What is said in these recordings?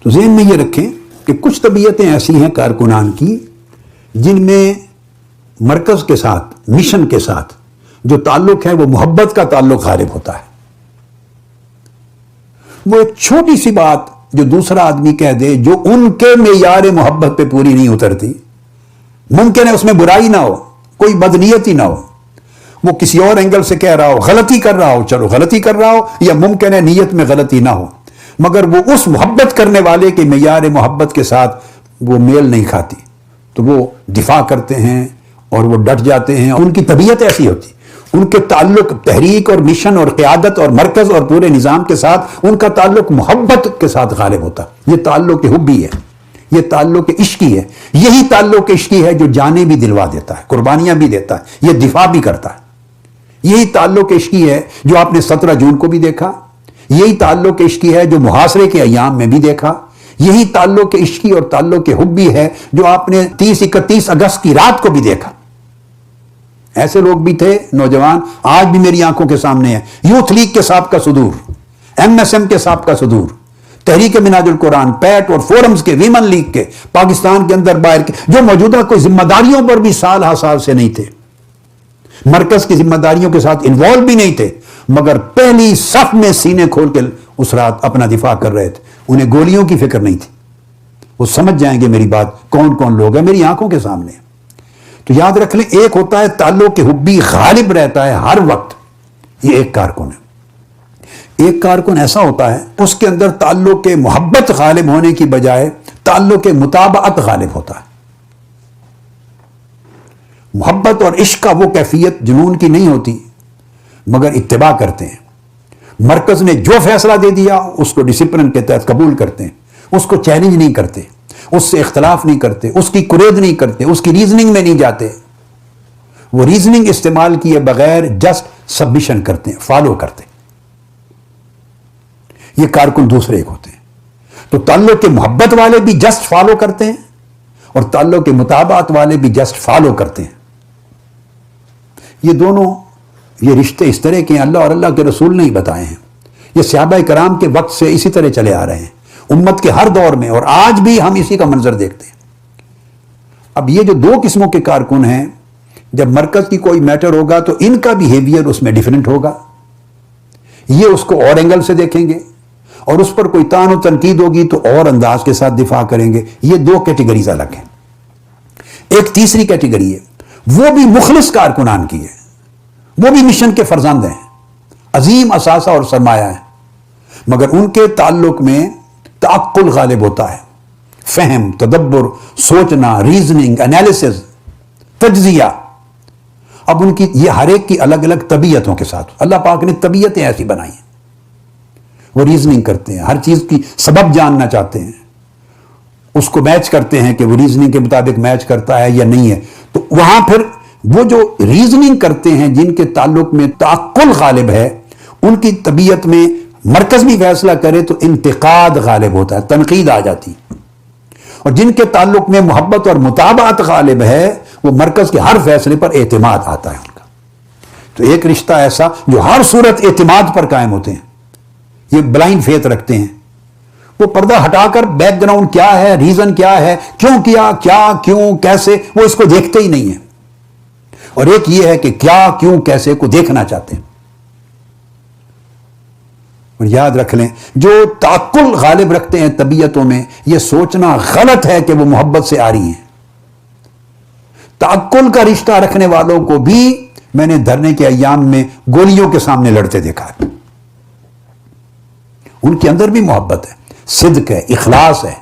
تو ذہن میں یہ رکھیں کہ کچھ طبیعتیں ایسی ہیں کارکنان کی جن میں مرکز کے ساتھ، مشن کے ساتھ جو تعلق ہے وہ محبت کا تعلق غالب ہوتا ہے۔ وہ ایک چھوٹی سی بات جو دوسرا آدمی کہہ دے جو ان کے معیار محبت پہ پوری نہیں اترتی، ممکن ہے اس میں برائی نہ ہو، کوئی بدنیتی نہ ہو، وہ کسی اور اینگل سے کہہ رہا ہو، غلطی کر رہا ہو، چلو غلطی کر رہا ہو، یا ممکن ہے نیت میں غلطی نہ ہو، مگر وہ اس محبت کرنے والے کے معیار محبت کے ساتھ وہ میل نہیں کھاتی، تو وہ دفاع کرتے ہیں اور وہ ڈٹ جاتے ہیں۔ ان کی طبیعت ایسی ہوتی، ان کے تعلق تحریک اور مشن اور قیادت اور مرکز اور پورے نظام کے ساتھ ان کا تعلق محبت کے ساتھ غالب ہوتا۔ یہ تعلق حبی ہے، یہ تعلق عشقی ہے، یہی تعلق عشقی ہے جو جانیں بھی دلوا دیتا ہے، قربانیاں بھی دیتا ہے، یہ دفاع بھی کرتا ہے۔ یہی تعلق عشقی ہے جو آپ نے 17 جون کو بھی دیکھا، یہی تعلق عشقی ہے جو محاصرے کے ایام میں بھی دیکھا، یہی تعلق عشقی اور تعلق حبی ہے جو آپ نے 30-31 اگست کی رات کو بھی دیکھا۔ ایسے لوگ بھی تھے نوجوان، آج بھی میری آنکھوں کے سامنے ہیں، یوتھ لیگ کے سابقہ صدور، MSM کے سابقہ صدور، تحریک منہاج القرآن، پیٹ اور فورمز کے، ویمن لیگ کے، پاکستان کے اندر باہر کے، جو موجودہ کوئی ذمہ داریوں پر بھی سال ہا سال سے نہیں تھے، مرکز کی ذمہ داریوں کے ساتھ انوالو بھی نہیں تھے، مگر پہلی صف میں سینے کھول کے اس رات اپنا دفاع کر رہے تھے۔ انہیں گولیوں کی فکر نہیں تھی، وہ سمجھ جائیں گے میری بات کون کون لوگ ہیں، میری آنکھوں کے سامنے۔ تو یاد رکھ لیں، ایک ہوتا ہے تعلق حبی غالب رہتا ہے ہر وقت، یہ ایک کارکن ہے۔ ایک کارکن ایسا ہوتا ہے اس کے اندر تعلق محبت غالب ہونے کی بجائے تعلق متابعت غالب ہوتا ہے۔ محبت اور عشق کا وہ کیفیت جنون کی نہیں ہوتی، مگر اتباع کرتے ہیں۔ مرکز نے جو فیصلہ دے دیا اس کو ڈسپلن کے تحت قبول کرتے ہیں، اس کو چیلنج نہیں کرتے، اس سے اختلاف نہیں کرتے، اس کی کرید نہیں کرتے، اس کی ریزننگ میں نہیں جاتے، وہ ریزننگ استعمال کیے بغیر جسٹ سبمیشن کرتے ہیں، فالو کرتے ہیں۔ یہ کارکن دوسرے ایک ہوتے ہیں۔ تو تعلق کے محبت والے بھی جسٹ فالو کرتے ہیں اور تعلق کے مطابعت والے بھی جسٹ فالو کرتے ہیں۔ یہ دونوں، یہ رشتے اس طرح کے ہیں، اللہ اور اللہ کے رسول نے ہی بتائے ہیں، یہ صحابہ کرام کے وقت سے اسی طرح چلے آ رہے ہیں، امت کے ہر دور میں، اور آج بھی ہم اسی کا منظر دیکھتے ہیں۔ اب یہ جو دو قسموں کے کارکن ہیں، جب مرکز کی کوئی میٹر ہوگا تو ان کا بیہیویئر اس میں ڈیفرنٹ ہوگا، یہ اس کو اور اینگل سے دیکھیں گے، اور اس پر کوئی طعن و تنقید ہوگی تو اور انداز کے ساتھ دفاع کریں گے۔ یہ دو کیٹیگریز الگ ہیں۔ ایک تیسری کیٹیگری ہے، وہ بھی مخلص کارکنان کی ہے، وہ بھی مشن کے فرزند ہیں، عظیم اثاثہ اور سرمایہ ہے، مگر ان کے تعلق میں تعقل غالب ہوتا ہے، فہم، تدبر، سوچنا، ریزننگ، انالیسز، تجزیہ۔ اب ان کی یہ ہر ایک کی الگ الگ طبیعتوں کے ساتھ اللہ پاک نے طبیعتیں ایسی بنائی ہیں، وہ ریزننگ کرتے ہیں، ہر چیز کی سبب جاننا چاہتے ہیں، اس کو میچ کرتے ہیں کہ وہ ریزننگ کے مطابق میچ کرتا ہے یا نہیں ہے۔ تو وہاں پھر وہ جو ریزننگ کرتے ہیں، جن کے تعلق میں تعقل غالب ہے، ان کی طبیعت میں مرکز بھی فیصلہ کرے تو انتقاد غالب ہوتا ہے، تنقید آ جاتی۔ اور جن کے تعلق میں محبت اور مطابعت غالب ہے، وہ مرکز کے ہر فیصلے پر اعتماد آتا ہے ان کا۔ تو ایک رشتہ ایسا جو ہر صورت اعتماد پر قائم ہوتے ہیں، یہ بلائنڈ فیتھ رکھتے ہیں، وہ پردہ ہٹا کر بیک گراؤنڈ کیا ہے، ریزن کیا ہے، کیوں کیا، کیا، کیوں، کیسے، وہ اس کو دیکھتے ہی نہیں ہیں۔ اور ایک یہ ہے کہ کیا، کیوں، کیسے کو دیکھنا چاہتے ہیں۔ اور یاد رکھ لیں، جو تعقل غالب رکھتے ہیں طبیعتوں میں، یہ سوچنا غلط ہے کہ وہ محبت سے آ رہی ہیں۔ تعقل کا رشتہ رکھنے والوں کو بھی میں نے دھرنے کے ایام میں گولیوں کے سامنے لڑتے دیکھا ہے۔ ان کے اندر بھی محبت ہے، صدق ہے، اخلاص ہے،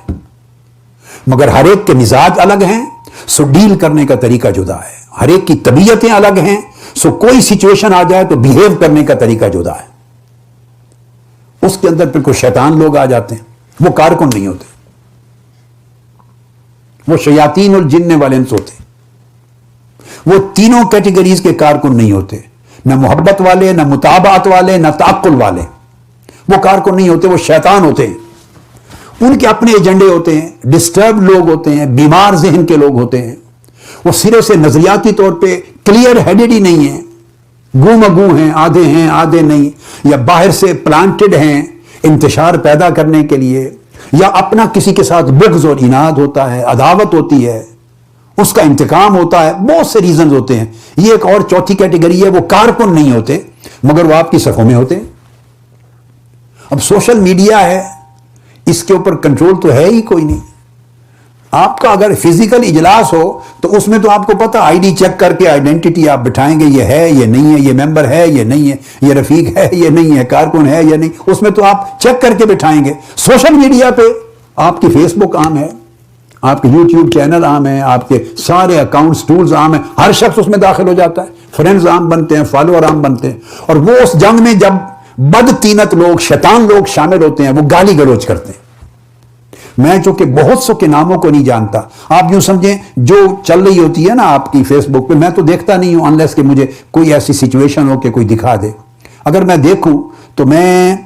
مگر ہر ایک کے مزاج الگ ہیں، سو ڈیل کرنے کا طریقہ جدا ہے، ہر ایک کی طبیعتیں الگ ہیں، سو کوئی سچویشن آ جائے تو بیہیو کرنے کا طریقہ جدا ہے۔ اس کے اندر پھر کوئی شیطان لوگ آ جاتے ہیں، وہ کارکن نہیں ہوتے، وہ شیاطین الجن والانس ہوتے ہیں، وہ تینوں کیٹیگریز کے کارکن نہیں ہوتے، نہ محبت والے، نہ مطابعت والے، نہ تعقل والے، وہ کارکن نہیں ہوتے، وہ شیطان ہوتے ہیں۔ ان کے اپنے ایجنڈے ہوتے ہیں، ڈسٹرب لوگ ہوتے ہیں، بیمار ذہن کے لوگ ہوتے ہیں، وہ سرے سے نظریاتی طور پہ کلیئر ہیڈڈ ہی نہیں ہیں، گو مگو ہیں، آدھے نہیں، یا باہر سے پلانٹڈ ہیں انتشار پیدا کرنے کے لیے، یا اپنا کسی کے ساتھ بغض اور عناد ہوتا ہے، عداوت ہوتی ہے، اس کا انتقام ہوتا ہے، بہت سے ریزنز ہوتے ہیں. یہ ایک اور چوتھی کیٹیگری ہے، وہ کارکن نہیں ہوتے مگر وہ آپ کی صفوں میں ہوتے ہیں. اب سوشل میڈیا ہے، اس کے اوپر کنٹرول تو ہے ہی کوئی نہیں. آپ کا اگر فزیکل اجلاس ہو تو اس میں تو آپ کو پتا، آئی ڈی چیک کر کے آئیڈینٹی آپ بٹھائیں گے، یہ ہے یہ نہیں ہے، یہ ممبر ہے یہ نہیں ہے، یہ رفیق ہے یہ نہیں ہے، کارکن ہے یا نہیں، اس میں تو آپ چیک کر کے بٹھائیں گے. سوشل میڈیا پہ آپ کی فیس بک عام ہے، آپ کے یوٹیوب چینل عام ہے، آپ کے سارے اکاؤنٹس ٹولز عام ہیں، ہر شخص اس میں داخل ہو جاتا ہے، فرینڈز عام بنتے ہیں، فالوور عام بنتے ہیں. اور وہ اس جنگ میں جب بدتینت لوگ، شیطان لوگ شامل ہوتے ہیں، وہ گالی گلوچ کرتے ہیں. میں چونکہ بہت سو کے ناموں کو نہیں جانتا، آپ یوں سمجھیں جو چل رہی ہوتی ہے نا آپ کی فیس بک پہ، میں تو دیکھتا نہیں ہوں انلیس کہ مجھے کوئی ایسی سچویشن ہو کہ کوئی دکھا دے. اگر میں دیکھوں تو میں،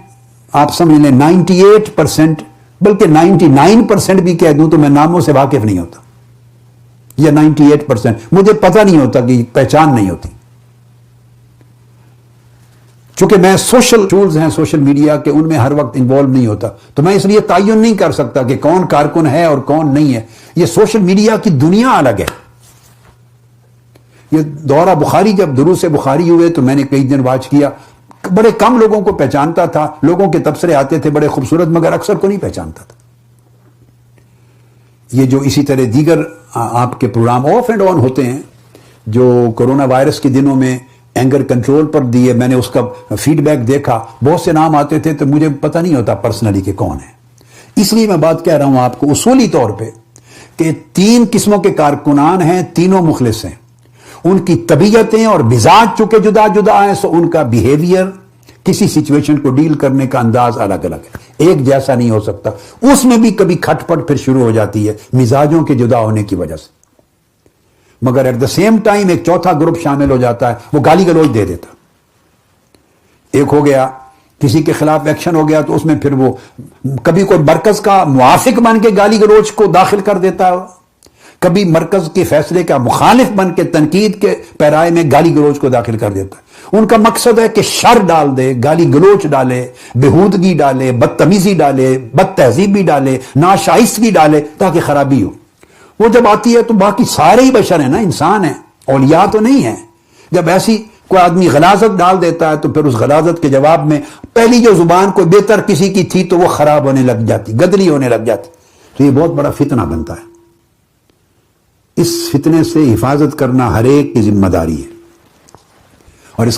آپ سمجھ لیں 98% بلکہ 99% بھی کہہ دوں تو میں ناموں سے واقف نہیں ہوتا، یا 98% مجھے پتہ نہیں ہوتا، کہ پہچان نہیں ہوتی. چونکہ میں سوشل ٹولز ہیں سوشل میڈیا کے، ان میں ہر وقت انوالو نہیں ہوتا، تو میں اس لیے تعین نہیں کر سکتا کہ کون کارکن ہے اور کون نہیں ہے. یہ سوشل میڈیا کی دنیا الگ ہے. یہ دورہ بخاری جب دروس بخاری ہوئے تو میں نے کئی دن واچ کیا، بڑے کم لوگوں کو پہچانتا تھا، لوگوں کے تبصرے آتے تھے بڑے خوبصورت، مگر اکثر کو نہیں پہچانتا تھا. یہ جو اسی طرح دیگر آپ کے پروگرام آف اینڈ آن ہوتے ہیں، جو کورونا وائرس کے دنوں میں اینگر کنٹرول پر دیے، میں نے اس کا فیڈ بیک دیکھا، بہت سے نام آتے تھے تو مجھے پتہ نہیں ہوتا پرسنلی کہ کون ہے. اس لیے میں بات کہہ رہا ہوں آپ کو اصولی طور پہ کہ 3 قسموں کے کارکنان ہیں، تینوں مخلص ہیں. ان کی طبیعتیں اور مزاج چونکہ جدا جدا ہیں، سو ان کا بیہیویئر، کسی سچویشن کو ڈیل کرنے کا انداز الگ الگ ہے، ایک جیسا نہیں ہو سکتا. اس میں بھی کبھی کھٹ پٹ پھر شروع ہو جاتی ہے مزاجوں کے جدا ہونے کی وجہ سے، مگر ایٹ دا سیم ٹائم ایک چوتھا گروپ شامل ہو جاتا ہے، وہ گالی گلوچ دے دیتا. ایک ہو گیا کسی کے خلاف ایکشن ہو گیا تو اس میں پھر وہ کبھی کوئی مرکز کا موافق بن کے گالی گلوچ کو داخل کر دیتا ہے، کبھی مرکز کے فیصلے کا مخالف بن کے تنقید کے پیرائے میں گالی گلوچ کو داخل کر دیتا ہے. ان کا مقصد ہے کہ شر ڈال دے، گالی گلوچ ڈالے، بےہودگی ڈالے، بدتمیزی ڈالے، بد تہذیبی ڈالے، ناشائستگی ڈالے تاکہ خرابی ہو. وہ جب آتی ہے تو باقی سارے ہی بشر ہیں نا، انسان ہیں، اولیاء تو نہیں ہیں. جب ایسی کوئی آدمی غلاظت ڈال دیتا ہے تو پھر اس غلاظت کے جواب میں پہلی جو زبان کوئی بہتر کسی کی تھی تو وہ خراب ہونے لگ جاتی، گدلی ہونے لگ جاتی. تو یہ بہت بڑا فتنہ بنتا ہے. اس فتنے سے حفاظت کرنا ہر ایک کی ذمہ داری ہے. اور اس